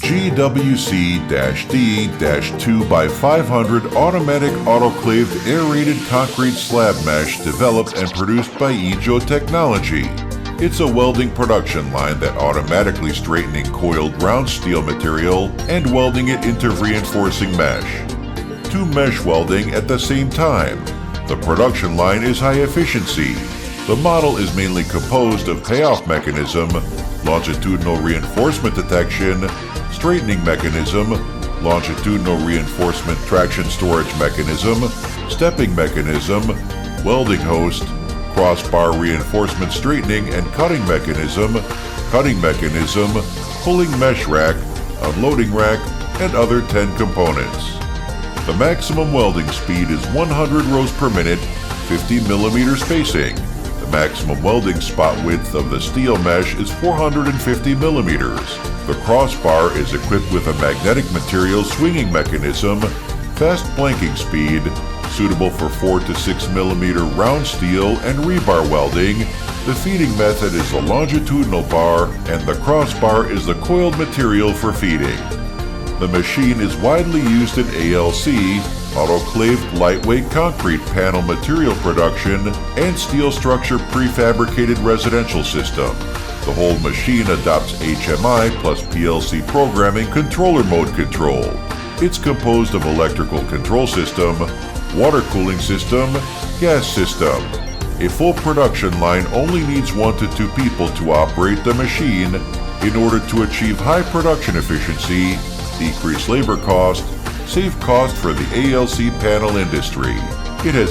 GWC-D-2 automatic autoclaved aerated concrete slab mesh developed and produced by Yizhou technology. It's a welding production line that automatically straightening coiled round steel material and welding it into reinforcing mesh. To mesh welding at the same time. The production line is high efficiency. The model is mainly composed of payoff mechanism, longitudinal reinforcement detection, straightening mechanism, longitudinal reinforcement traction storage mechanism, stepping mechanism, welding host, crossbar reinforcement straightening and cutting mechanism, pulling mesh rack, unloading rack, and other 10 components. The maximum welding speed is 100 rows per minute, 50 mm spacing. The maximum welding spot width of the steel mesh is 450 mm. The crossbar is equipped with a magnetic material swinging mechanism, fast blanking speed, suitable for 4 to 6 mm round steel and rebar welding. The feeding method is a longitudinal bar, and the crossbar is the coiled material for feeding. The machine is widely used in ALC, autoclaved lightweight concrete panel material production, and steel structure prefabricated residential system. The whole machine adopts HMI plus PLC programming controller mode control. It's composed of electrical control system, water cooling system, gas system. A full production line only needs 1 to 2 people to operate the machine in order to achieve high production efficiency, decrease labor cost, save cost for the ALC panel industry. It has